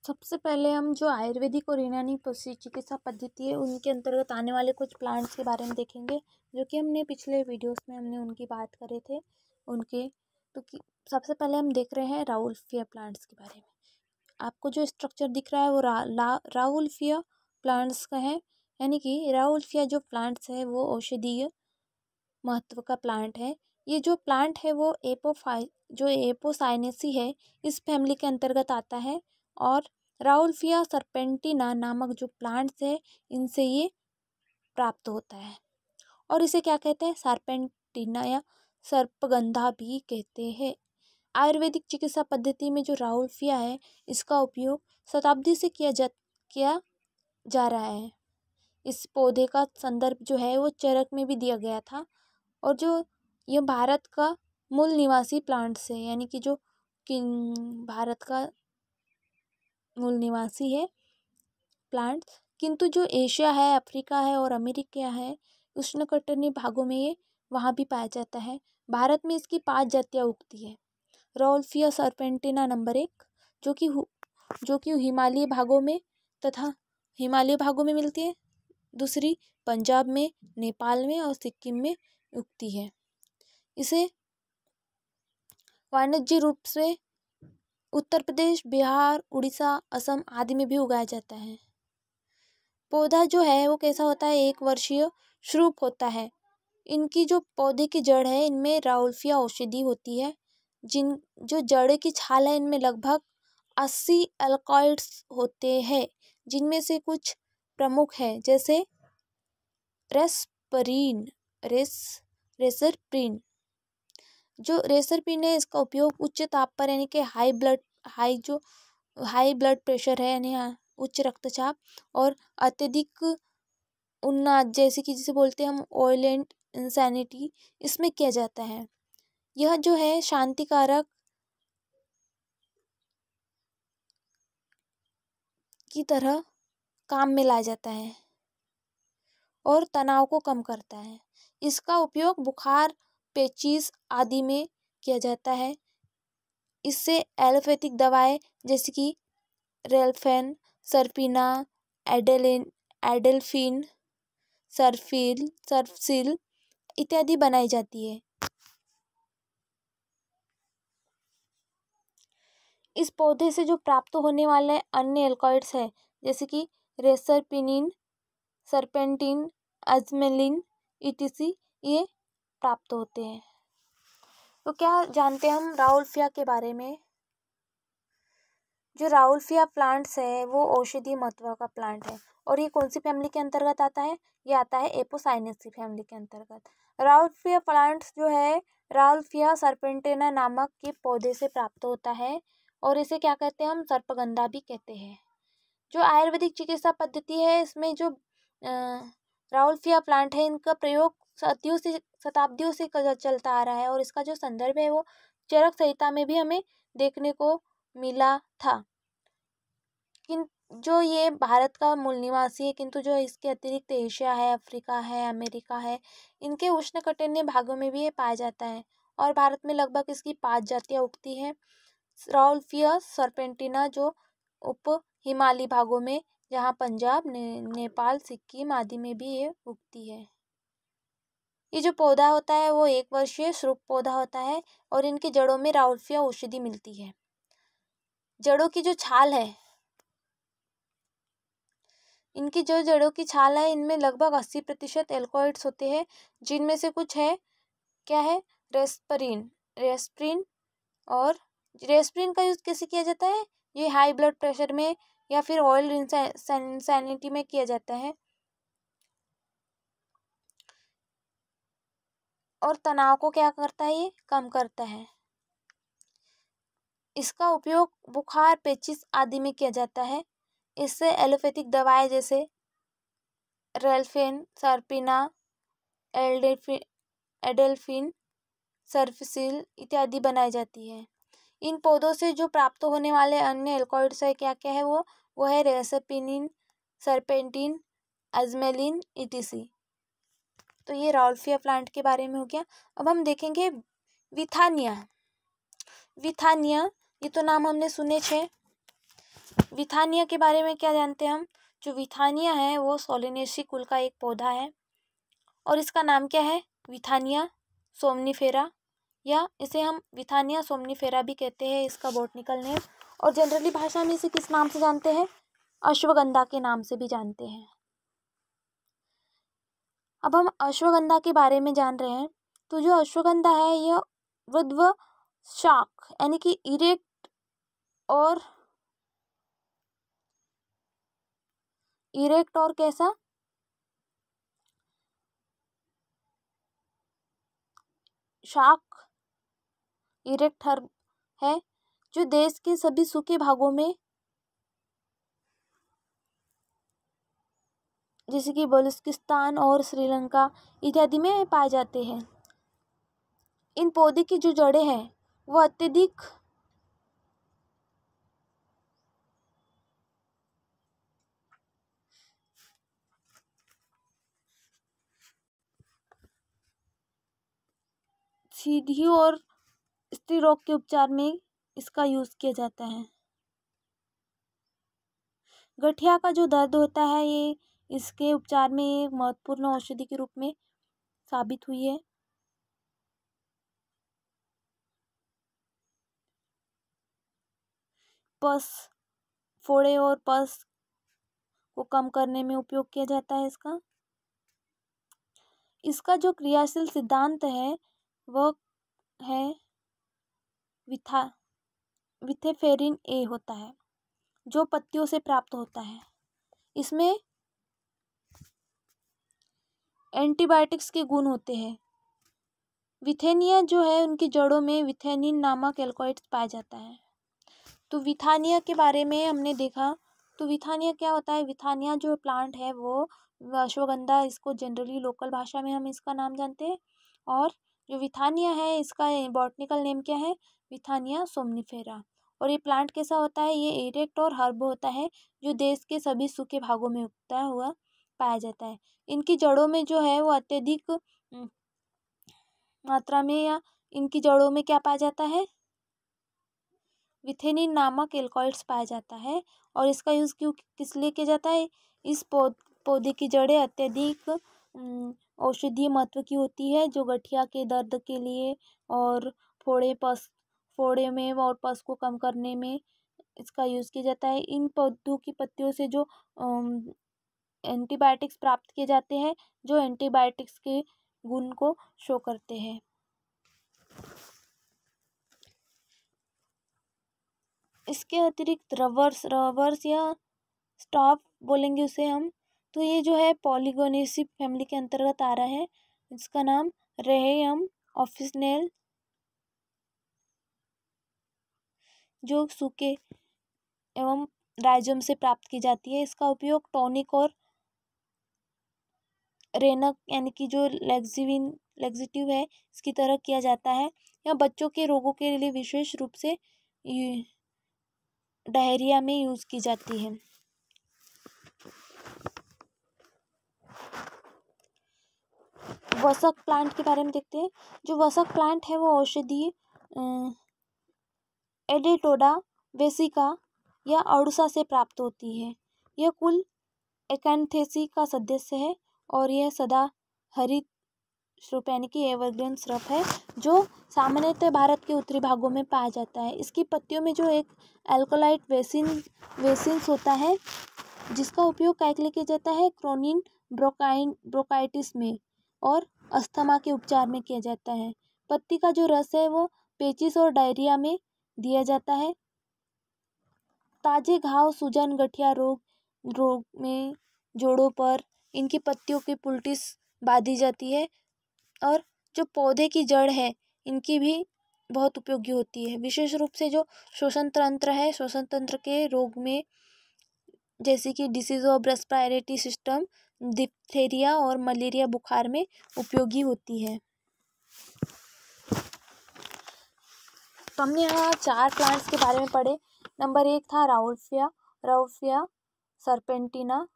सबसे पहले हम जो आयुर्वेदिक और यूनानी चिकित्सा पद्धति है उनके अंतर्गत आने वाले कुछ प्लांट्स के बारे में देखेंगे, जो कि हमने पिछले वीडियोस में हमने उनकी बात करे थे उनके। तो सबसे पहले हम देख रहे हैं राउल्फिया प्लांट्स के बारे में। आपको जो स्ट्रक्चर दिख रहा है वो राउल्फिया प्लांट्स का है, यानी कि राउल्फिया जो प्लांट्स है वो औषधीय महत्व का प्लांट है। ये जो प्लांट है वो एपोसाइनेसी है, इस फैमिली के अंतर्गत आता है। और राउल्फिया सर्पेंटिना नामक जो प्लांट्स है इनसे ये प्राप्त होता है। और इसे क्या कहते हैं? सर्पेंटिना या सर्पगंधा भी कहते हैं। आयुर्वेदिक चिकित्सा पद्धति में जो राउल्फिया है इसका उपयोग शताब्दी से किया जा रहा है। इस पौधे का संदर्भ जो है वो चरक में भी दिया गया था। और जो ये भारत का मूल निवासी प्लांट्स है, यानी कि जो भारत का मूल निवासी है प्लांट्स, किंतु जो एशिया है, अफ्रीका है और अमेरिका है, उष्णकटिबंधीय भागों में ये वहाँ भी पाया जाता है। भारत में इसकी 5 जातियाँ उगती है। राउल्फिया सर्पेंटिना नंबर 1, जो कि हिमालयी भागों में मिलती है। दूसरी पंजाब में, नेपाल में और सिक्किम में उगती है। इसे वाणिज्यिक रूप से उत्तर प्रदेश, बिहार, उड़ीसा, असम आदि में भी उगाया जाता है। पौधा जो है वो कैसा होता है? 1 वर्षीय श्रूप होता है। इनकी जो पौधे की जड़ है इनमें राउल्फिया औषधि होती है। जो जड़ की छाल है इनमें लगभग 80 एल्कॉइड्स होते हैं, जिनमें से कुछ प्रमुख है, जैसे रेसरपिन। जो रेसरपिन है इसका उपयोग उच्च ताप पर, यानी कि हाई ब्लड प्रेशर है, यानी उच्च रक्तचाप और अत्यधिक उन्माद, जैसे कि जिसे बोलते हैं हम वायलेंट इंसैनिटी, इसमें किया जाता है। यह जो है शांतिकारक की तरह काम में लाया जाता है और तनाव को कम करता है। इसका उपयोग बुखार, पेचिश आदि में किया जाता है। इससे एलोपैथिक दवाएं जैसे कि रेल्फेन, सर्पिना, एडेल्फिन, सर्फसिल इत्यादि बनाई जाती है। इस पौधे से जो प्राप्त होने वाले अन्य एल्कॉइड्स है, जैसे कि रेसरपिनिन, सर्पेंटिन, अजमेलिन etc, ये प्राप्त होते हैं। तो क्या जानते हैं हम राउल्फिया के बारे में? जो राउल्फिया प्लांट्स है वो औषधीय महत्व का प्लांट है। और ये कौन सी फैमिली के अंतर्गत आता है? ये आता है एपोसाइनेसी फैमिली के अंतर्गत। राउल्फिया प्लांट्स जो है राउल्फिया सर्पेंटिना नामक के पौधे से प्राप्त होता है। और इसे क्या कहते हैं? हम सर्पगंधा भी कहते हैं। जो आयुर्वेदिक चिकित्सा पद्धति है इसमें जो राउल्फिया प्लांट है इनका प्रयोग शताब्दियों से चलता आ रहा है। और इसका जो संदर्भ है वो चरक संहिता में भी हमें देखने को मिला था। जो ये भारत का मूल निवासी है, किंतु जो इसके अतिरिक्त एशिया है, अफ्रीका है, अमेरिका है, इनके उष्णकटिबंधीय भागों में भी ये पाया जाता है। और भारत में लगभग इसकी 5 जातियाँ उगती हैं। राउल्फिया सर्पेंटिना जो उप हिमालयी भागों में, जहाँ पंजाब, नेपाल, सिक्किम आदि में भी ये उगती है। ये जो पौधा होता है वो 1 वर्षीय श्रूप पौधा होता है और इनकी जड़ों में राउल्फिया औषधि मिलती है। जड़ों की जो छाल है, इनकी जो जड़ों की छाल है इनमें लगभग 80% एल्कॉइड्स होते हैं, जिनमें से कुछ है, क्या है? रेस्प्रिन। और रेस्प्रिन का यूज़ कैसे किया जाता है? ये हाई ब्लड प्रेशर में या फिर ऑयल इंसैनिटी में किया जाता है और तनाव को क्या करता है? ये कम करता है। इसका उपयोग बुखार, पेचिश आदि में किया जाता है। इससे एलोपैथिक दवाएं जैसे रेल्फेन, सर्पिना, एडेल्फिन, सर्फसिल इत्यादि बनाई जाती है। इन पौधों से जो प्राप्त होने वाले अन्य एल्कॉइड्स है क्या है? वो है रेसरपिनिन, सर्पेंटिन, अजमेलिन etc। तो ये राउल्फिया प्लांट के बारे में हो गया। अब हम देखेंगे विथानिया। ये तो नाम हमने सुने छे। विथानिया के बारे में क्या जानते हैं हम? जो विथानिया है वो सोलिनेसी कुल का एक पौधा है और इसका नाम क्या है? विथानिया सोमनीफेरा, या इसे हम विथानिया सोमनीफेरा भी कहते हैं, इसका बॉटनिकल नेम। और जनरली भाषा में इसे किस नाम से जानते हैं? अश्वगंधा के नाम से भी जानते हैं। अब हम अश्वगंधा के बारे में जान रहे हैं। तो जो अश्वगंधा है यह वृद्ध शाख यानी कि इरेक्ट और कैसा शाख इरेक्ट हर्ब है जो देश के सभी सूखे भागों में जैसे कि बलूचिस्तान और श्रीलंका इत्यादि में पाए जाते हैं। इन पौधे की जो जड़ें हैं वो अत्यधिक सीधी और स्त्री रोग के उपचार में इसका यूज किया जाता है। गठिया का जो दर्द होता है ये इसके उपचार में एक महत्वपूर्ण औषधि के रूप में साबित हुई है। पस फोड़े और पस को कम करने में उपयोग किया जाता है इसका जो क्रियाशील सिद्धांत है वह है विथेफेरिन ए होता है जो पत्तियों से प्राप्त होता है। इसमें एंटीबायोटिक्स के गुण होते हैं। विथेनिया जो है उनकी जड़ों में विथेनिन नामक एल्कोइड्स पाया जाता है। तो विथानिया के बारे में हमने देखा। तो विथानिया क्या होता है? विथानिया जो प्लांट है वो अश्वगंधा, इसको जनरली लोकल भाषा में हम इसका नाम जानते हैं। और जो विथानिया है इसका बॉटनिकल नेम क्या है? Withania somnifera. और ये प्लांट कैसा होता है? ये इरेक्ट और हर्ब होता है जो देश के सभी सूखे भागों में उगता हुआ पाया जाता है। इनकी जड़ों में जो है वो अत्यधिक मात्रा में या इनकी जड़ों में क्या पाया जाता है? विथेनिन नामक एल्कोइड्स पाया जाता है। और इसका यूज़ किस लिए किया जाता है? इस पौधे की जड़ें अत्यधिक औषधीय महत्व की होती है जो गठिया के दर्द के लिए और फोड़े में और पस को कम करने में इसका यूज़ किया जाता है। इन पौधों की पत्तियों से जो एंटीबायोटिक्स प्राप्त किए जाते हैं जो एंटीबायोटिक्स के गुण को शो करते हैं। इसके अतिरिक्त रवर्स या स्टॉप बोलेंगे उसे हम। तो ये जो है पॉलीगोनेसी फैमिली के अंतर्गत आ रहा है। इसका नाम रेहेयम ऑफिसनेल जो सूखे एवं राइजोम से प्राप्त की जाती है। इसका उपयोग टॉनिक और रेनक यानी कि जो लेक्सिटिव है इसकी तरह किया जाता है। या बच्चों के रोगों के लिए विशेष रूप से डायरिया में यूज की जाती है। वसक प्लांट के बारे में देखते हैं। जो वसक प्लांट है वो औषधीय एडेटोडा वेसिका या अड़ुसा से प्राप्त होती है। यह कुल एकांथेसी का सदस्य है और यह सदा हरित श्रुप यानी कि एवरग्रीन श्रुप है जो सामान्यतः भारत के उत्तरी भागों में पाया जाता है। इसकी पत्तियों में जो एक एल्कोलाइट वेसिन्स होता है जिसका उपयोग क्या के लिए किया जाता है? क्रोनिन ब्रोंकाइटिस में और अस्थमा के उपचार में किया जाता है। पत्ती का जो रस है वो पेचिस और डायरिया में दिया जाता है। ताजे घाव, सूजन, गठिया रोग में जोड़ों पर इनकी पत्तियों की पुलटिस बांधी जाती है। और जो पौधे की जड़ है इनकी भी बहुत उपयोगी होती है। विशेष रूप से जो श्वसन तंत्र के रोग में जैसे कि disease of respiratory system, diphtheria और मलेरिया बुखार में उपयोगी होती है। तो हमने यहाँ 4 प्लांट्स के बारे में पढ़े। नंबर 1 था राउल्फिया सरपेंटिना।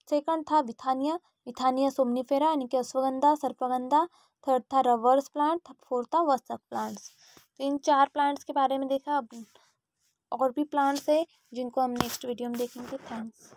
सेकंड था विथानिया सोमनीफेरा यानी कि अश्वगंधा सर्पगंधा। थर्ड था रवर्स प्लांट। फोर्थ था वसक प्लांट्स। तो इन 4 प्लांट्स के बारे में देखा। अब और भी प्लांट्स है जिनको हम नेक्स्ट वीडियो में देखेंगे। थैंक्स।